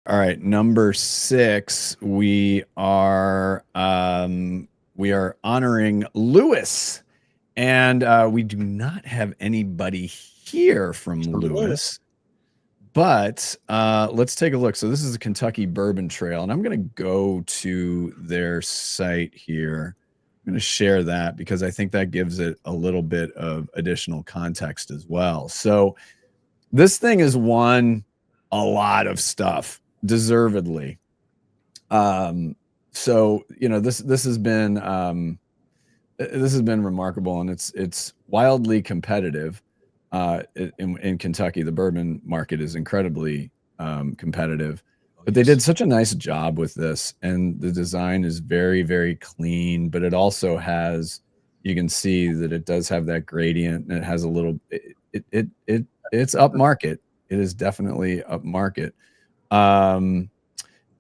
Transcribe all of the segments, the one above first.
All right, number 6, we are honoring Lewis, and we do not have anybody here from Lewis, but let's take a look. So this is the Kentucky Bourbon Trail, and I'm going to go to their site here. I'm going to share that because I think that gives it a little bit of additional context as well. So this thing has won a lot of stuff, deservedly. So this has been remarkable, and it's wildly competitive. In Kentucky, the bourbon market is incredibly competitive, but they did such a nice job with this, and the design is very, very clean, but it also has, you can see that it does have that gradient, and it has a little, it's up market. It is definitely up market. And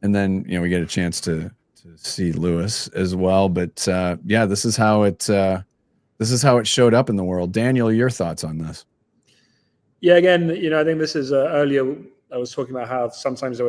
then, we get a chance to see Lewis as well, but yeah, this is how it showed up in the world. Daniel, your thoughts on this? Yeah, again, I think this is earlier I was talking about how sometimes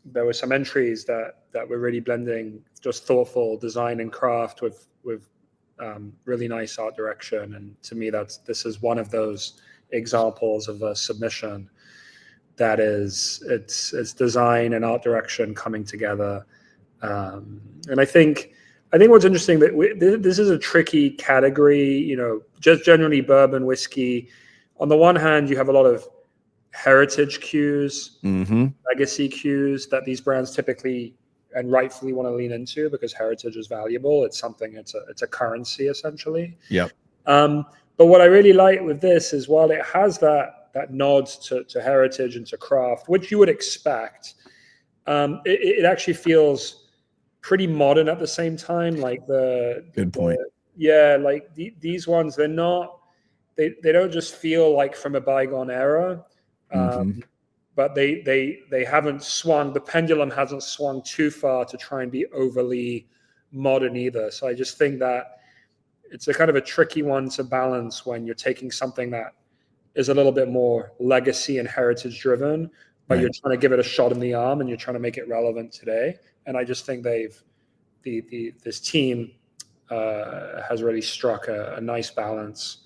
there were some entries that were really blending just thoughtful design and craft with really nice art direction, and to me this is one of those examples of a submission that is it's design and art direction coming together, and I think what's interesting that this is a tricky category. Just generally bourbon whiskey. On the one hand, you have a lot of heritage cues, legacy cues that these brands typically and rightfully want to lean into because heritage is valuable. It's something. It's a currency essentially. Yep. But what I really like with this is while it has that nods to heritage and to craft, which you would expect, it actually feels pretty modern at the same time. Like good point. Like these ones, they're not. They don't just feel like from a bygone era, but they haven't swung. The pendulum hasn't swung too far to try and be overly modern either. So I just think that it's a kind of a tricky one to balance when you're taking something that is a little bit more legacy and heritage driven, but you're trying to give it a shot in the arm and you're trying to make it relevant today. And I just think this team has really struck a nice balance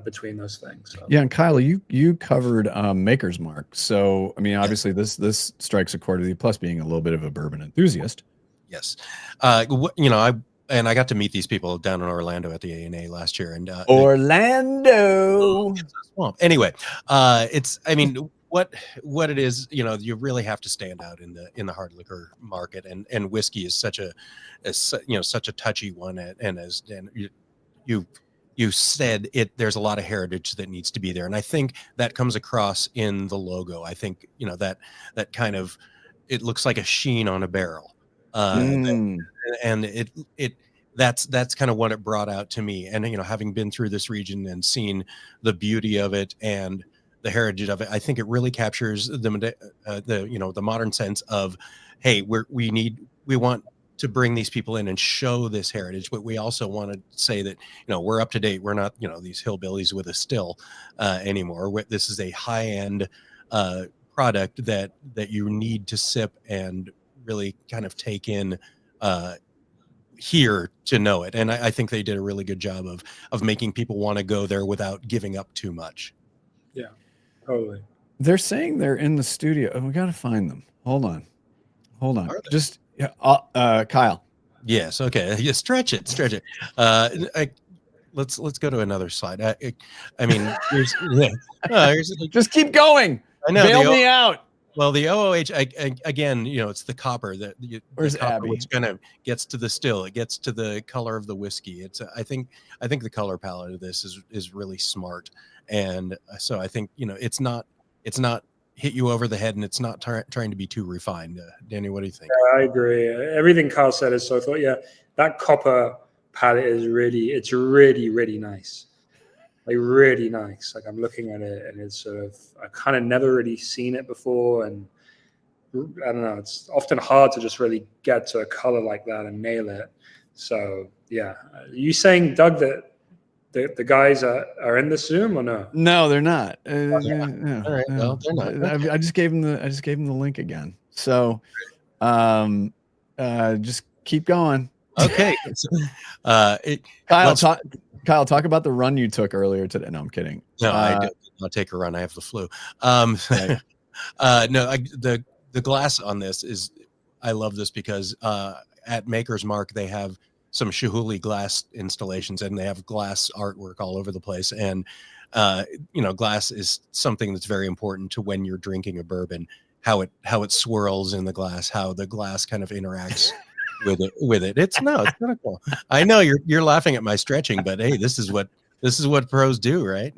between those things. So. Yeah, and Kyle, you covered Maker's Mark, so I mean, obviously this strikes a chord with you. Plus, being a little bit of a bourbon enthusiast. Yes, I got to meet these people down in Orlando at the A&A last year, and Orlando. Anyway, what it is, you really have to stand out in the hard liquor market, and whiskey is such a touchy one, and you said there's a lot of heritage that needs to be there. And I think that comes across in the logo. I think, that kind of, it looks like a sheen on a barrel. And that's kind of what it brought out to me. And, having been through this region and seen the beauty of it and the heritage of it, I think it really captures the modern sense of, hey, we want to bring these people in and show this heritage, but we also want to say that, we're up to date. We're not, these hillbillies with a still anymore. This is a high-end product that you need to sip and really kind of take in here to know it. And I think they did a really good job of making people want to go there without giving up too much. Yeah, totally. They're saying they're in the studio. Oh, we got to find them. Hold on. Just Kyle. Yes. Okay. Yeah, stretch it. Let's go to another slide. I mean, just keep going. I know. Bail me out. Well, the OOH again, it's the copper Where's the copper, Abby? which kind of gets to the still. It gets to the color of the whiskey. It's I think the color palette of this is really smart, and so I think it's not hit you over the head, and it's not trying to be too refined. Danny, what do you think? Yeah, I agree. Everything Carl said is so. I thought, that copper palette is really nice. Like really nice. Like I'm looking at it, and it's sort of, I kind of never really seen it before, and I don't know. It's often hard to just really get to a color like that and nail it. So yeah, you saying, Doug, that the guys are in this Zoom or no? No, they're not. All right. Well, they're not. Okay. I just gave them the link again. So, just keep going. Okay. Kyle, let's- Kyle, talk about the run you took earlier today. No, I'm kidding. No, I did not take a run. I have the flu. Right. No, the glass on this is, I love this because at Maker's Mark they have some Chihuly glass installations and they have glass artwork all over the place. And glass is something that's very important to when you're drinking a bourbon. How it swirls in the glass, how the glass kind of interacts with it. It's kind of cool. I know you're laughing at my stretching, but hey, this is what pros do, right?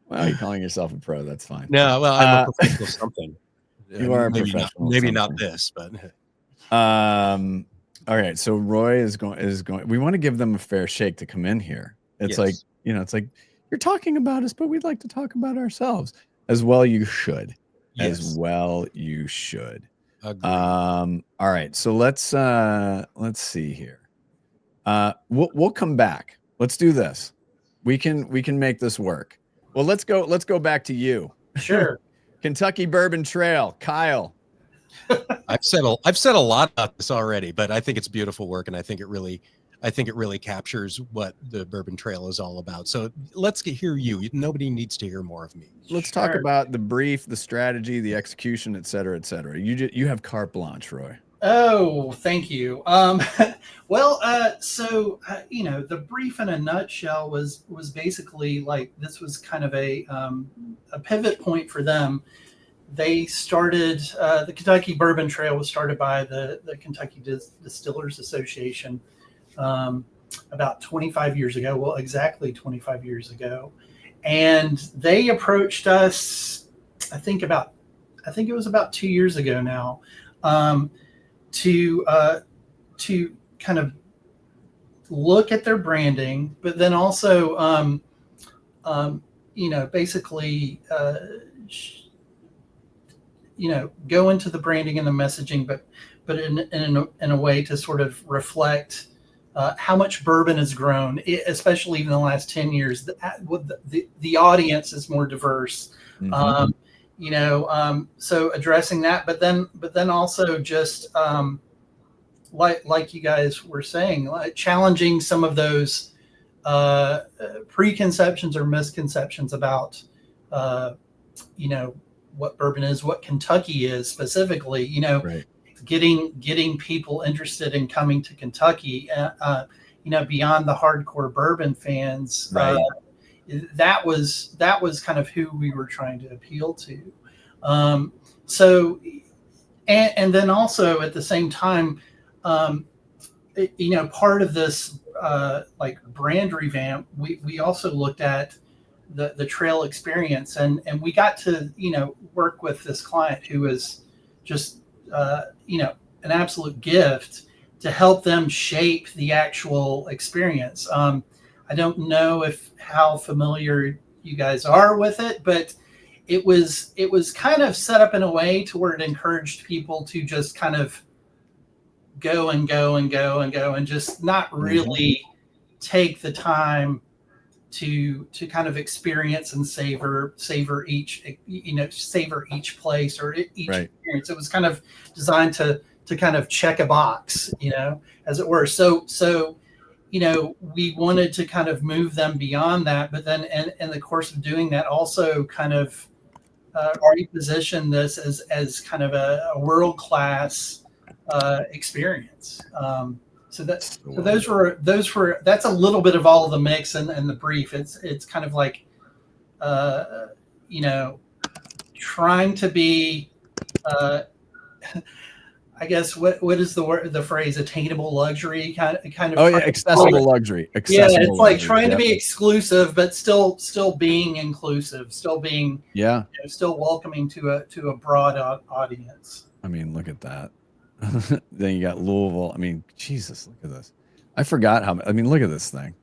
Well, you're calling yourself a pro. That's fine. No, well, I'm a professional something. You are a maybe professional. Maybe not this, but all right. So Roy is going. We want to give them a fair shake to come in here. It's like, it's like you're talking about us, but we'd like to talk about ourselves as well. You should. Yes. As well, you should. Agreed. All right. So let's see here. We'll come back. Let's do this. We can make this work. Well, let's go back to you. Sure. Kentucky Bourbon Trail, Kyle. I've said a lot about this already, but I think it's beautiful work, and I think it really captures what the Bourbon Trail is all about. So let's hear you. Nobody needs to hear more of me. Let's talk about the brief, the strategy, the execution, et cetera, et cetera. You have carte blanche, Roy. Oh, thank you. Well, the brief in a nutshell was basically like this was kind of a pivot point for them. They started the Kentucky Bourbon Trail was started by the Kentucky Distillers Association about 25 years ago. Well, exactly 25 years ago, and they approached us. I think it was about 2 years ago now. To kind of look at their branding, but then also, basically, go into the branding and the messaging, but in a way to sort of reflect how much bourbon has grown, especially even in the last 10 years. The audience is more diverse. Mm-hmm. So addressing that, but then also just like you guys were saying, like challenging some of those preconceptions or misconceptions about what bourbon is, what Kentucky is specifically. Right. Getting people interested in coming to Kentucky, beyond the hardcore bourbon fans. Right. That was kind of who we were trying to appeal to. So, and then also at the same time, part of this like brand revamp, we also looked at the trail experience, and we got to work with this client who is just an absolute gift to help them shape the actual experience. I don't know how familiar you guys are with it, but it was kind of set up in a way to where it encouraged people to just kind of go and go and go and go and just not really take the time to kind of experience and savor each place or each experience. It was kind of designed to kind of check a box, as it were. So we wanted to kind of move them beyond that, but then in the course of doing that, also kind of reposition this as kind of a world-class experience. So that's a little bit of all of the mix and the brief. It's kind of like trying to be I guess what is the phrase, attainable luxury kind of. Oh yeah, accessible luxury. It's like trying to be exclusive, but still being inclusive, still being still welcoming to a broad audience. I mean, look at that. Then you got Louisville. I mean, Jesus, look at this. I forgot how. I mean, look at this thing.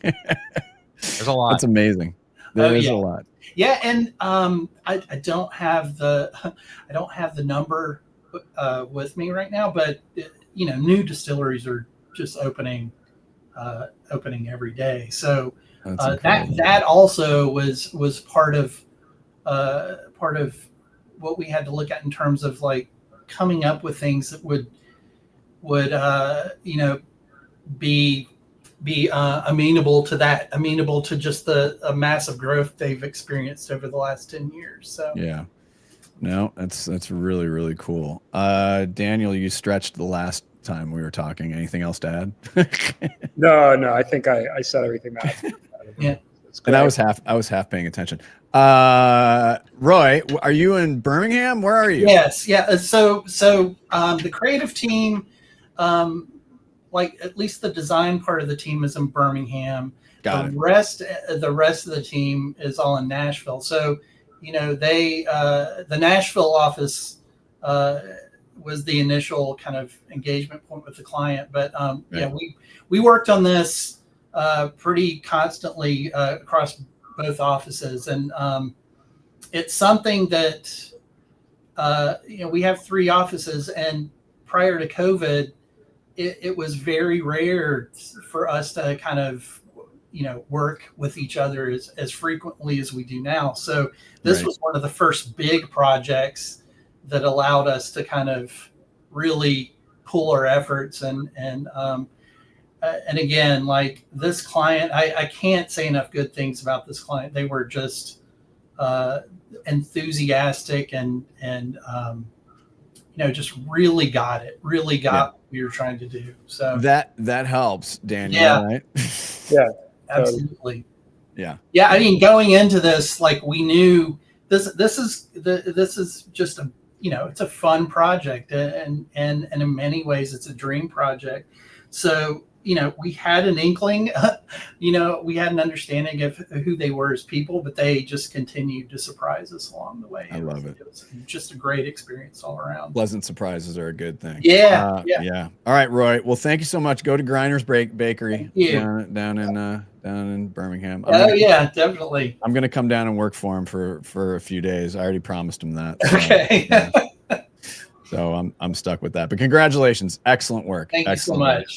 There's a lot. That's amazing. There is a lot. Yeah, and I don't have the number with me right now, but new distilleries are just opening opening every day. So That's that also was part of what we had to look at in terms of like coming up with things that would be amenable to that, amenable to just the massive growth they've experienced over the last 10 years. So yeah. No, that's really, really cool. Daniel, you stretched the last time we were talking. Anything else to add? No, I think I said everything that. Yeah. It's great. And I was half paying attention. Roy, are you in Birmingham? Where are you? Yes, yeah. So the creative team, like at least the design part of the team is in Birmingham. Got it. The rest of the team is all in Nashville. So, the Nashville office was the initial kind of engagement point with the client. But Right. we worked on this pretty constantly across both offices, and it's something that we have 3 offices, and prior to COVID, it was very rare for us to kind of work with each other as frequently as we do now. So this Right. was one of the first big projects that allowed us to kind of really pool our efforts and again, like this client, I can't say enough good things about this client. They were just enthusiastic and just really got what we were trying to do. So That helps, Daniel. Yeah. Right? Yeah. absolutely. Yeah. Yeah, I mean, going into this, like we knew this is just a it's a fun project, and in many ways it's a dream project. So we had an inkling, we had an understanding of who they were as people, but they just continued to surprise us along the way. I love it. It was just a great experience all around. Pleasant surprises are a good thing. Yeah, Yeah. All right, Roy. Well, thank you so much. Go to Grinder's Bakery Thank you. down in Birmingham. Yeah, definitely. I'm gonna come down and work for him for a few days. I already promised him that. So, Okay. yeah. So I'm stuck with that. But congratulations. Excellent work. Thank you so Excellent work. much.